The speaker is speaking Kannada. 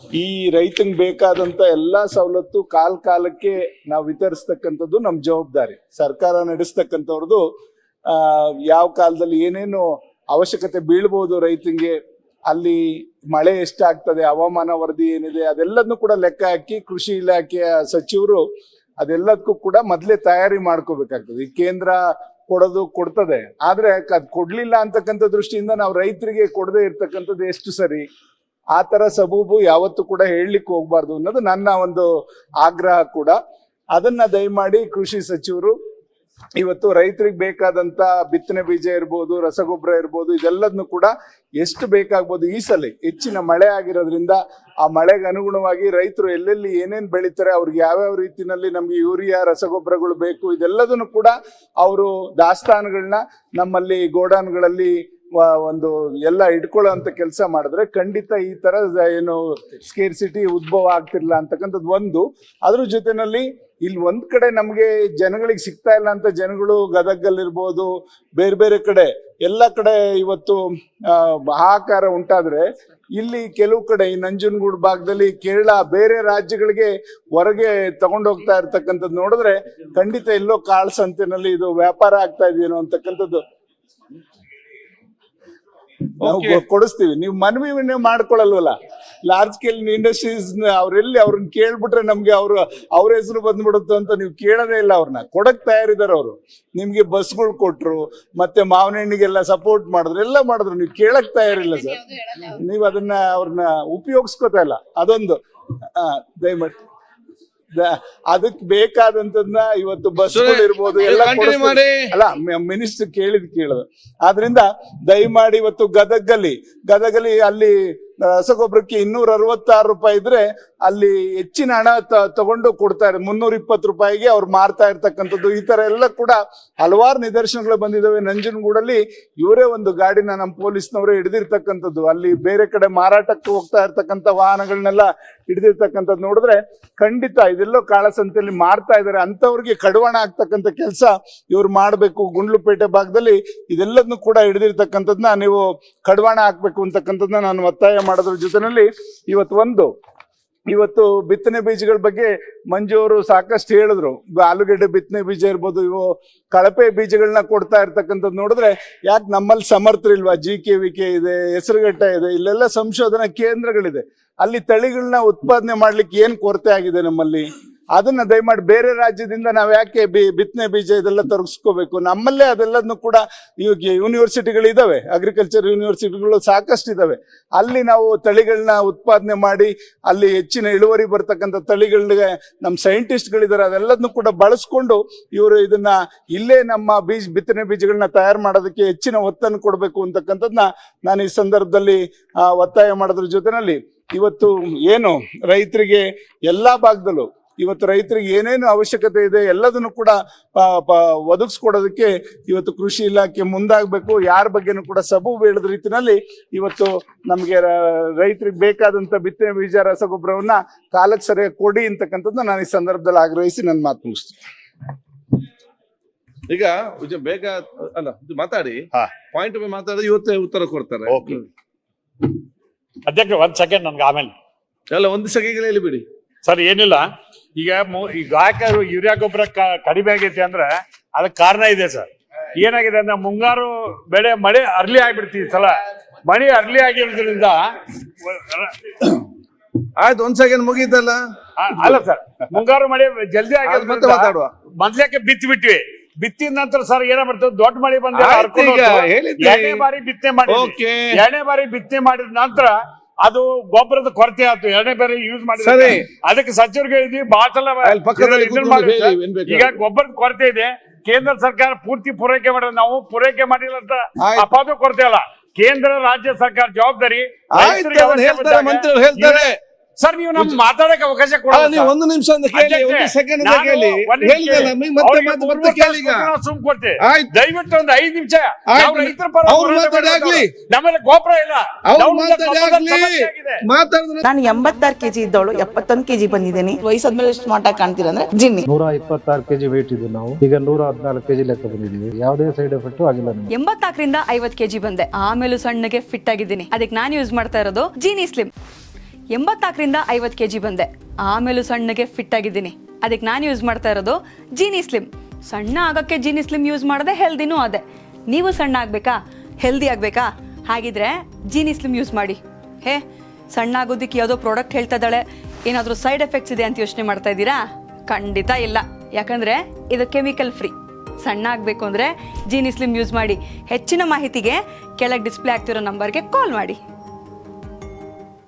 ಈ ರೈತಂಗೆ ಬೇಕಾದಂತ ಎಲ್ಲಾ ಸವಲತ್ತು ಕಾಲಕ್ಕೆ ನಾವು ವಿತರಿಸ್ತಕ್ಕಂಥದ್ದು ನಮ್ ಜವಾಬ್ದಾರಿ. ಸರ್ಕಾರ ನಡೆಸ್ತಕ್ಕಂಥವ್ರದ್ದು ಯಾವ ಕಾಲದಲ್ಲಿ ಏನೇನು ಅವಶ್ಯಕತೆ ಬೀಳ್ಬೋದು ರೈತಂಗೆ, ಅಲ್ಲಿ ಮಳೆ ಎಷ್ಟಾಗ್ತದೆ, ಹವಾಮಾನ ವರದಿ ಏನಿದೆ ಅದೆಲ್ಲದನ್ನು ಕೂಡ ಲೆಕ್ಕ ಹಾಕಿ ಕೃಷಿ ಇಲಾಖೆಯ ಸಚಿವರು ಅದೆಲ್ಲದಕ್ಕೂ ಕೂಡ ಮೊದಲೇ ತಯಾರಿ ಮಾಡ್ಕೋಬೇಕಾಗ್ತದೆ. ಈ ಕೇಂದ್ರ ಕೊಡ್ತದೆ, ಆದ್ರೆ ಅದ್ ಕೊಡ್ಲಿಲ್ಲ ಅಂತಕ್ಕಂಥ ದೃಷ್ಟಿಯಿಂದ ನಾವು ರೈತರಿಗೆ ಕೊಡದೆ ಇರ್ತಕ್ಕಂಥದ್ದು ಎಷ್ಟು ಸರಿ, ಆ ತರ ಸಬೂಬು ಯಾವತ್ತು ಕೂಡ ಹೇಳಲಿಕ್ಕೆ ಹೋಗ್ಬಾರ್ದು ಅನ್ನೋದು ನನ್ನ ಒಂದು ಆಗ್ರಹ ಕೂಡ. ಅದನ್ನ ದಯಮಾಡಿ ಕೃಷಿ ಸಚಿವರು ಇವತ್ತು ರೈತರಿಗೆ ಬೇಕಾದಂತ ಬಿತ್ತನೆ ಬೀಜ ಇರ್ಬೋದು, ರಸಗೊಬ್ಬರ ಇರ್ಬೋದು, ಇದೆಲ್ಲದನ್ನು ಕೂಡ ಎಷ್ಟು ಬೇಕಾಗ್ಬೋದು. ಈ ಸಲ ಹೆಚ್ಚಿನ ಮಳೆ ಆಗಿರೋದ್ರಿಂದ ಆ ಮಳೆಗೆ ಅನುಗುಣವಾಗಿ ರೈತರು ಎಲ್ಲೆಲ್ಲಿ ಏನೇನ್ ಬೆಳಿತಾರೆ, ಅವ್ರಿಗೆ ಯಾವ್ಯಾವ ರೀತಿನಲ್ಲಿ ನಮ್ಗೆ ಯೂರಿಯಾ ರಸಗೊಬ್ಬರಗಳು ಬೇಕು, ಇದೆಲ್ಲದನ್ನು ಕೂಡ ಅವರು ದಾಸ್ತಾನುಗಳನ್ನ ನಮ್ಮಲ್ಲಿ ಗೋಡಾನ್ಗಳಲ್ಲಿ ಒಂದು ಎಲ್ಲ ಇಟ್ಕೊಳ್ಳೋ ಕೆಲಸ ಮಾಡಿದ್ರೆ ಖಂಡಿತ ಈ ತರ ಏನು ಸ್ಕೇರ್ಸಿಟಿ ಉದ್ಭವ ಆಗ್ತಿರ್ಲಿಲ್ಲ ಅಂತಕ್ಕಂಥದ್ದು ಒಂದು. ಅದ್ರ ಜೊತೆನಲ್ಲಿ ಇಲ್ಲಿ ಒಂದ್ ಕಡೆ ನಮ್ಗೆ ಜನಗಳಿಗೆ ಸಿಗ್ತಾ ಇಲ್ಲ ಅಂತ ಜನಗಳು ಗದಗಲ್ಲಿರ್ಬೋದು, ಬೇರೆ ಬೇರೆ ಕಡೆ ಎಲ್ಲ ಕಡೆ ಇವತ್ತು ಹಾಹಾಕಾರ ಉಂಟಾದ್ರೆ, ಇಲ್ಲಿ ಕೆಲವು ಕಡೆ ಈ ನಂಜನಗೂಡು ಭಾಗದಲ್ಲಿ ಕೇರಳ ಬೇರೆ ರಾಜ್ಯಗಳಿಗೆ ಹೊರಗೆ ತಗೊಂಡೋಗ್ತಾ ಇರ್ತಕ್ಕಂಥದ್ದು ನೋಡಿದ್ರೆ ಖಂಡಿತ ಎಲ್ಲೋ ಕಾಳು ಸಂತೆನಲ್ಲಿ ಇದು ವ್ಯಾಪಾರ ಆಗ್ತಾ ಇದೆಯೇನೋ ಅಂತಕ್ಕಂಥದ್ದು ನಾವು ಕೊಡಿಸ್ತೀವಿ. ನೀವು ಮನವಿ ಮಾಡ್ಕೊಳಲ್ವಲ್ಲ, ಲಾರ್ಜ್ ಸ್ಕೇಲ್ ಇಂಡಸ್ಟ್ರೀಸ್ ಅವ್ರೆಲ್ಲಿ ಅವ್ರನ್ನ ಕೇಳ್ಬಿಟ್ರೆ ನಮ್ಗೆ ಅವ್ರ ಹೆಸರು ಬಂದ್ಬಿಡುತ್ತೆ ಅಂತ ನೀವು ಕೇಳೋದೇ ಇಲ್ಲ. ಅವ್ರನ್ನ ಕೊಡಕ್ ತಯಾರಿದಾರೆ ಅವರು. ನಿಮ್ಗೆ ಬಸ್ಗಳು ಕೊಟ್ರು, ಮತ್ತೆ ಮಾವಿನ ಹಣ್ಣಿಗೆಲ್ಲ ಸಪೋರ್ಟ್ ಮಾಡಿದ್ರು, ಎಲ್ಲ ಮಾಡಿದ್ರು, ನೀವು ಕೇಳಕ್ ತಯಾರಿಲ್ಲ ಸರ್. ನೀವು ಅದನ್ನ ಅವ್ರನ್ನ ಉಪಯೋಗಿಸ್ಕೋತಾ ಇಲ್ಲ. ಅದೊಂದು ದಯಮಾಡಿ ಅದಕ್ಕೆ ಬೇಕಾದಂತದ್ನ ಇವತ್ತು ಬಸ್ಗಳು ಇರ್ಬೋದು ಎಲ್ಲ ಅಲ್ಲ ಮಿನಿಸ್ಟರ್ ಕೇಳೋದು. ಆದ್ರಿಂದ ದಯಮಾಡಿ ಇವತ್ತು ಗದಗಲ್ಲಿ ಅಲ್ಲಿ ರಸಗೊಬ್ಬರಕ್ಕೆ 266 ರೂಪಾಯಿ ಇದ್ರೆ ಅಲ್ಲಿ ಹೆಚ್ಚಿನ ಹಣ ತಗೊಂಡು ಕೊಡ್ತಾ ಇದ್ದಾರೆ. 320 ರೂಪಾಯಿಗೆ ಅವ್ರು ಮಾರ್ತಾ ಇರ್ತಕ್ಕಂಥದ್ದು. ಈ ತರ ಎಲ್ಲ ಕೂಡ ಹಲವಾರು ನಿದರ್ಶನಗಳು ಬಂದಿದ್ದಾವೆ. ನಂಜನಗೂಡಲ್ಲಿ ಇವರೇ ಒಂದು ಗಾಡಿನ ನಮ್ಮ ಪೊಲೀಸ್ನವರೇ ಹಿಡಿದಿರ್ತಕ್ಕಂಥದ್ದು. ಅಲ್ಲಿ ಬೇರೆ ಕಡೆ ಮಾರಾಟಕ್ಕೆ ಹೋಗ್ತಾ ಇರ್ತಕ್ಕಂಥ ವಾಹನಗಳನ್ನೆಲ್ಲ ಹಿಡಿದಿರ್ತಕ್ಕಂಥದ್ದು ನೋಡಿದ್ರೆ ಖಂಡಿತ ಇದೆಲ್ಲೋ ಕಾಳಸಂತೆಯಲ್ಲಿ ಮಾರ್ತಾ ಇದ್ದಾರೆ. ಅಂತವ್ರಿಗೆ ಕಡಿವಾಣ ಆಗ್ತಕ್ಕಂಥ ಕೆಲಸ ಇವ್ರು ಮಾಡ್ಬೇಕು. ಗುಂಡ್ಲುಪೇಟೆ ಭಾಗದಲ್ಲಿ ಇದೆಲ್ಲದನ್ನು ಕೂಡ ಹಿಡಿದಿರ್ತಕ್ಕಂಥದ್ನ ನೀವು ಕಡಿವಾಣ ಹಾಕ್ಬೇಕು ಅಂತಕ್ಕಂಥದ್ದನ್ನ ನಾನು ಒತ್ತಾಯ ಮಾಡೋದ್ರ ಜೊತೆನಲ್ಲಿ ಇವತ್ತು ಬಿತ್ತನೆ ಬೀಜಗಳ ಬಗ್ಗೆ ಮಂಜು ಅವರು ಸಾಕಷ್ಟು ಹೇಳಿದ್ರು. ಆಲೂಗೆಡ್ಡೆ ಬಿತ್ತನೆ ಬೀಜ ಇರ್ಬೋದು, ಇವು ಕಳಪೆ ಬೀಜಗಳನ್ನ ಕೊಡ್ತಾ ಇರ್ತಕ್ಕಂಥದ್ದು ನೋಡಿದ್ರೆ ಯಾಕೆ ನಮ್ಮಲ್ಲಿ ಸಮರ್ಥರಿಲ್ವಾ? GKVK ಇದೆ, ಹೆಸರುಘಟ್ಟ ಇದೆ, ಇಲ್ಲೆಲ್ಲ ಸಂಶೋಧನಾ ಕೇಂದ್ರಗಳಿದೆ. ಅಲ್ಲಿ ತಳಿಗಳನ್ನ ಉತ್ಪಾದನೆ ಮಾಡ್ಲಿಕ್ಕೆ ಏನ್ ಕೊರತೆ ಆಗಿದೆ ನಮ್ಮಲ್ಲಿ? ಅದನ್ನ ದಯಮಾಡಿ ಬೇರೆ ರಾಜ್ಯದಿಂದ ನಾವ್ ಯಾಕೆ ಬಿತ್ತನೆ ಬೀಜ ಇದೆಲ್ಲ ತರಿಸ್ಕೋಬೇಕು? ನಮ್ಮಲ್ಲೇ ಅದೆಲ್ಲದನ್ನು ಕೂಡ ಯೂನಿವರ್ಸಿಟಿಗಳು ಇದಾವೆ, ಅಗ್ರಿಕಲ್ಚರ್ ಯೂನಿವರ್ಸಿಟಿಗಳು ಸಾಕಷ್ಟು ಇದಾವೆ. ಅಲ್ಲಿ ನಾವು ತಳಿಗಳನ್ನ ಉತ್ಪಾದನೆ ಮಾಡಿ ಅಲ್ಲಿ ಹೆಚ್ಚಿನ ಇಳುವರಿ ಬರ್ತಕ್ಕಂಥ ತಳಿಗಳಿಗೆ ನಮ್ಮ ಸೈಂಟಿಸ್ಟ್ಗಳಿದ್ದಾರೆ. ಅದೆಲ್ಲದನ್ನು ಕೂಡ ಬಳಸ್ಕೊಂಡು ಇವರು ಇದನ್ನ ಇಲ್ಲೇ ನಮ್ಮ ಬಿತ್ತನೆ ಬೀಜಗಳನ್ನ ತಯಾರು ಮಾಡೋದಕ್ಕೆ ಹೆಚ್ಚಿನ ಒತ್ತನ್ನು ಕೊಡಬೇಕು ಅಂತಕ್ಕಂಥದ್ನ ನಾನು ಈ ಸಂದರ್ಭದಲ್ಲಿ ಒತ್ತಾಯ ಮಾಡೋದ್ರ ಜೊತೆನಲ್ಲಿ ಇವತ್ತು ಏನು ರೈತರಿಗೆ ಎಲ್ಲಾ ಭಾಗದಲ್ಲೂ ಇವತ್ತು ರೈತರಿಗೆ ಏನೇನು ಅವಶ್ಯಕತೆ ಇದೆ ಎಲ್ಲದನ್ನು ಕೂಡ ಒದಗಿಸ್ಕೊಡೋದಕ್ಕೆ ಇವತ್ತು ಕೃಷಿ ಇಲಾಖೆ ಮುಂದಾಗಬೇಕು. ಯಾರ ಬಗ್ಗೆನೂ ಕೂಡ ಸಬೂಬು ಹೇಳಿದ ರೀತಿನಲ್ಲಿ ಇವತ್ತು ನಮಗೆ ರೈತರಿಗೆ ಬೇಕಾದಂತ ಬಿತ್ತನೆ ಬೀಜ ರಸಗೊಬ್ಬರವನ್ನ ಕಾಲಕ್ಕೆ ಸರಿಯಾಗಿ ಕೊಡಿ ಅಂತಕ್ಕಂಥದ್ದು ನಾನು ಈ ಸಂದರ್ಭದಲ್ಲಿ ಆಗ್ರಹಿಸಿ ನನ್ನ ಮಾತು ಮುಗಿಸ್ತೀನಿ. ಈಗ ಬೇಗ ಅಲ್ಲ ಮಾತಾಡಿ, ಪಾಯಿಂಟ್ ಮಾತಾಡಿದ್ರೆ ಇವತ್ತೇ ಉತ್ತರ ಕೊಡ್ತಾರೆ. ಅಧ್ಯಕ್ಷ ಒಂದ್ ಸೆಕೆಂಡ್ ನನ್ಗೆ ಆಮೇಲೆ ಎಲ್ಲ ಒಂದು ಸೆಕೆಂಡ್ ಬಿಡಿ ಸರ್. ಏನಿಲ್ಲ, ಈಗ ಗಾಯಕರು ಯೂರಿಯಾ ಗೊಬ್ಬರ ಕಡಿಮೆ ಆಗೈತೆ ಅಂದ್ರೆ ಅದಕ್ಕೆ ಕಾರಣ ಇದೆ ಸರ್. ಏನಾಗಿದೆ ಅಂದ್ರೆ ಮುಂಗಾರು ಬೆಳೆ ಮಳೆ ಅರ್ಲಿ ಆಗ್ಬಿಡ್ತೀವಿ ಸಲ. ಮಳೆ ಅರ್ಲಿ ಆಗಿರೋದ್ರಿಂದ ಆಯ್ತು, ಒಂದ್ ಸೆಕೆಂಡ್ ಮುಗೀತಲ್ಲ. ಅಲ್ಲ ಸರ್, ಮುಂಗಾರು ಮಳೆ ಜಲ್ದಿ ಮತ್ತೆ ಮಾತಾಡುವ. ಮೊದ್ಲಕ್ಕೆ ಬಿತ್ತಿ ಬಿತ್ತಿದ ನಂತರ ಸರ್ ಏನಾಗ್ಬಿಡ್ತದೆ, ದೊಡ್ಡ ಮಳೆ ಬಂದ ಎರಡನೇ ಬಾರಿ ಬಿತ್ತನೆ ಮಾಡಿದ ನಂತರ ಅದು ಗೊಬ್ಬರದ ಕೊರತೆ ಆಯ್ತು. ಎರಡನೇ ಬಾರಿ ಯೂಸ್ ಮಾಡಿದ್ರೆ ಅದಕ್ಕೆ ಸಚಿವರಿಗೆ ಹೇಳಿದ್ವಿ ಬಹಳ ಸಲ. ಈಗ ಗೊಬ್ಬರದ ಕೊರತೆ ಇದೆ, ಕೇಂದ್ರ ಸರ್ಕಾರ ಪೂರ್ತಿ ಪೂರೈಕೆ ಮಾಡಿದ್ರೆ ನಾವು ಪೂರೈಕೆ ಮಾಡಿಲ್ಲ ಅಂತ ಅಪಾದ ಕೊರತೆ ಅಲ್ಲ. ಕೇಂದ್ರ ರಾಜ್ಯ ಸರ್ಕಾರ ಜವಾಬ್ದಾರಿ. ಮಂತ್ರಿಗಳು ಹೇಳ್ತಾರೆ ಸರ್, ನೀವು ನಮ್ಗೆ ಮಾತಾಡಕ್ಕೆ ಅವಕಾಶ ಕೊಡಿ. ಒಂದು ನಿಮಿಷ ಸುಮ್ ಕೊಡ್ತೇವೆ. ದಯವಿಟ್ಟು ಒಂದು 5 ನಿಮಿಷ ನಮ್ಮಲ್ಲಿ ಗೋಪುರ ಇಲ್ಲ. ನಾನು 86 kg ಇದ್ದವಳು 71 kg ಬಂದಿದ್ದೀನಿ. ವಯಸ್ಸಾದ್ಮೇಲೆ ಸ್ಮಾರ್ಟ್ ಆಗಿ ಕಾಣ್ತೀರ ಅಂದ್ರೆ ಜಿನ್ನಿ. 126 kg ವೇಟ್ ಇದ್ದು ನಾವು ಈಗ 114 kg ಲೆಕ್ಕ ಬಂದಿದ್ದೀವಿ. ಯಾವುದೇ ಸೈಡ್ ಎಫೆಕ್ಟ್ ಆಗಿಲ್ಲ. 84 ರಿಂದ 50 kg ಬಂದೆ. ಆಮೇಲೆ ಸಣ್ಣಗೆ ಫಿಟ್ ಆಗಿದ್ದೀನಿ. ಅದಕ್ಕೆ ನಾನು ಯೂಸ್ ಮಾಡ್ತಾ ಇರೋದು ಜೀನಿ ಸ್ಲಿಮ್. 84ರಿಂದ 50 kg ಬಂದೆ. ಆಮೇಲೂ ಸಣ್ಣಗೆ ಫಿಟ್ ಆಗಿದ್ದೀನಿ. ಅದಕ್ಕೆ ನಾನು ಯೂಸ್ ಮಾಡ್ತಾ ಇರೋದು ಜೀನಿ ಸ್ಲಿಮ್. ಸಣ್ಣ ಆಗಕ್ಕೆ ಜೀನಿ ಸ್ಲಿಮ್ ಯೂಸ್ ಮಾಡಿದೆ, ಹೆಲ್ದಿನೂ ಅದೇ. ನೀವು ಸಣ್ಣ ಆಗಬೇಕಾ, ಹೆಲ್ದಿ ಆಗಬೇಕಾ? ಹಾಗಿದ್ರೆ ಜೀನಿ ಸ್ಲಿಮ್ ಯೂಸ್ ಮಾಡಿ. ಸಣ್ಣ ಆಗೋದಕ್ಕೆ ಯಾವುದೋ ಪ್ರಾಡಕ್ಟ್ ಹೇಳ್ತಾ ಇದ್ದಾಳೆ, ಏನಾದರೂ ಸೈಡ್ ಎಫೆಕ್ಟ್ಸ್ ಇದೆ ಅಂತ ಯೋಚನೆ ಮಾಡ್ತಾ ಇದ್ದೀರಾ? ಖಂಡಿತ ಇಲ್ಲ, ಯಾಕಂದರೆ ಇದು ಕೆಮಿಕಲ್ ಫ್ರೀ. ಸಣ್ಣ ಆಗಬೇಕು ಅಂದರೆ ಜೀನಿ ಸ್ಲಿಮ್ ಯೂಸ್ ಮಾಡಿ. ಹೆಚ್ಚಿನ ಮಾಹಿತಿಗೆ ಕೆಳಗೆ ಡಿಸ್ಪ್ಲೇ ಆಗ್ತಿರೋ ನಂಬರ್ಗೆ ಕಾಲ್ ಮಾಡಿ.